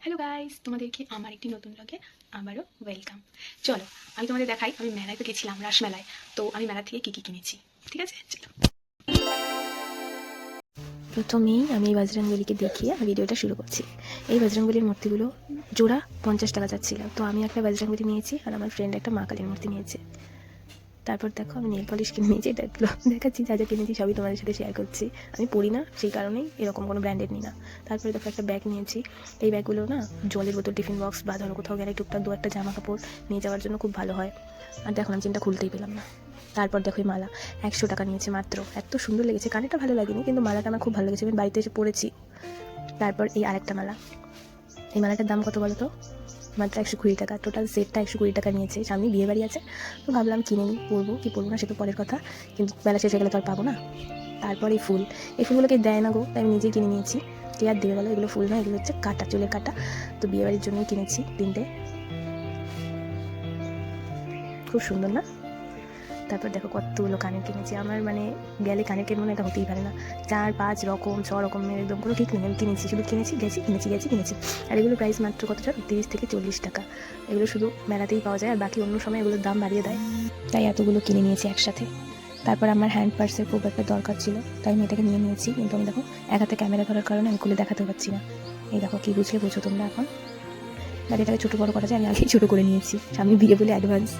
Hello guys, তোমাদেরকে আমার একটি নতুন ব্লগে আবারও ওয়েলকাম। চলো আমি তোমাদের দেখাই, আমি মেলায় তো গেছিলাম, রাসমেলায়। তো আমি মেলা থেকে কী কী কিনেছি, ঠিক আছে? চলো। প্রথমেই আমি এই বজরংবলীকে দেখিয়ে ভিডিওটা শুরু করছি। এই বজরংবলীর মূর্তিগুলো জোড়া 50 টাকা যাচ্ছিল। তো আমি একটা বজরংবলী নিয়েছি আর আমার ফ্রেন্ড একটা মা কালীর মূর্তি নিয়েছে। তারপর দেখো আমি নেল পলিশ কিনে নিয়েছি, এটা দেখাচ্ছি, যা যা কিনেছি সবই তোমাদের সাথে শেয়ার করছি। আমি পড়ি না, সেই কারণেই এরকম কোনো ব্র্যান্ডেড নিই না। তারপরে দেখো একটা ব্যাগ নিয়েছি। এই ব্যাগগুলো না জলের বোতল, টিফিন বক্স বা ধরো কোথাও গেলে টুকটাক দু একটা জামা কাপড় নিয়ে যাওয়ার জন্য খুব ভালো হয়। আর দেখো আমি চিন্তা খুলতেই পেলাম না। তারপর দেখো এই মালা 100 টাকা নিয়েছে মাত্র। এত সুন্দর লেগেছে, কানেরটা ভালো লাগেনি কিন্তু মালাটা আমার খুব ভালো লেগেছে, আমি বাড়িতে এসে পড়েছি। তারপর এই আরেকটা মালা, এই মালাটার দাম কত বলো তো? মাত্র 120 টাকা। টোটাল সেটটা 120 টাকা নিয়েছে। সামনে বিয়ে বাড়ি আছে, তো ভাবলাম কিনে নিই, পরবো কি পরবো না সে তো পরের কথা, কিন্তু বেলা শেষ হয়ে গেলে তো আর পাবো না। তারপর এই ফুলগুলোকে দেয় না গো, তাই আমি নিজেই কিনে নিয়েছি। কে আর দেবে বলো? এগুলো ফুল না, এগুলো হচ্ছে কাটা, চুলের কাটা। তো বিয়ে বাড়ির জন্যই কিনেছি 3টে। খুব সুন্দর না? তারপর দেখো কতগুলো কানের কিনেছি। আমার মানে গেলে কানের কিনবো না এটা হতেই পারে না। 4-5 রকম 6 রকমের, একদম কোনো ঠিক নেই। আমি কিনেছি, শুধু কিনেছি, গেছি। আর এগুলো প্রাইস মাত্র কত জানো? 30 থেকে 40 টাকা। এগুলো শুধু মেলাতেই পাওয়া যায়, আর বাকি অন্য সময় এগুলোর দাম বাড়িয়ে দেয়। তাই এতগুলো কিনে নিয়েছি একসাথে। তারপর আমার হ্যান্ড পার্সের খুব একটা দরকার ছিল, তাই আমি এটাকে নিয়ে নিয়েছি। কিন্তু আমি দেখো এক হাতে ক্যামেরা ধরার কারণে আমি খুলে দেখাতে পারছি না। এই দেখো, কি বুঝলে বোঝো তোমরা এখন। আর এটাকে ছোটো বড়ো করা যায়, আমি আগেই ছোটো করে নিয়েছি, সামনে বিয়ে বলে অ্যাডভান্স।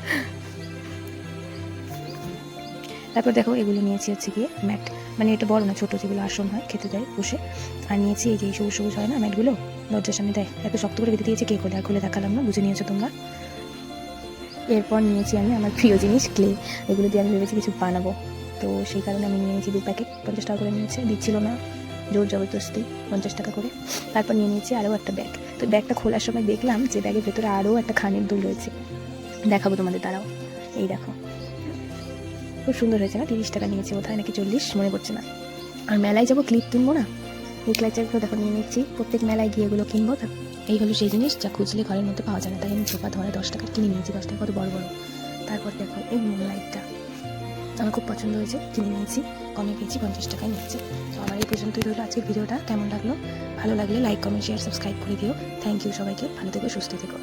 তারপর দেখো এগুলো নিয়েছি হচ্ছে গিয়ে ম্যাট, মানে এটা বড় না, ছোটো, যেগুলো আসন হয় খেতে দেয় বসে। আর নিয়েছি এই যে সবুজ সবুজ হয় না ম্যাটগুলো, দরজার সামনে দেয়, এত শক্ত করে বেঁধে দিয়েছে, কে করে আর খুলে দেখালাম না, বুঝে নিয়েছো তোমরা। এরপর নিয়েছি আমি আমার প্রিয় জিনিস ক্লে। এগুলো দিয়ে আমি ভেবেছি কিছু বানাবো, তো সেই কারণে আমি নিয়ে নিয়েছি 2 প্যাকেট। 50 টাকা করে নিয়েছে, দিচ্ছিল না, জোর জবরদস্তি 50 টাকা করে। তারপর নিয়ে নিয়েছি আরও একটা ব্যাগ। তো ব্যাগটা খোলার সময় দেখলাম যে ব্যাগের ভেতরে আরও একটা খানের দুল রয়েছে, দেখাবো তোমাদের, দাঁড়াও। এই দেখো, খুব সুন্দর হয়েছে না? 30 টাকা নিয়েছে, কোথায় নাকি 40, মনে পড়ছে না। আর মেলায় যাবো, ক্লিপ কিনবো না, এই ক্লাচারগুলো দেখো নিয়ে নিচ্ছি। প্রত্যেক মেলায় গিয়ে এগুলো কিনবো। এই হলো সেই জিনিস যা খুঁজলে ঘরের মধ্যে পাওয়া যায় না, তাই আমি ছোপা ধরা 10 টাকা কিনে নিয়েছি। 10 টাকা কত বড় বড়। তারপর দেখো এই মুন লাইটটা আমার খুব পছন্দ হয়েছে, কিনে নিয়েছি, কমে পেয়েছি, 50 টাকায় নিয়েছি। তো আমার এই পর্যন্তই রইলো আজকের ভিডিওটা। কেমন লাগলো? ভালো লাগলে লাইক, কমেন্ট, শেয়ার, সাবস্ক্রাইব করে দিও। থ্যাংক ইউ সবাইকে, ভালো থেকো, সুস্থ থেকো।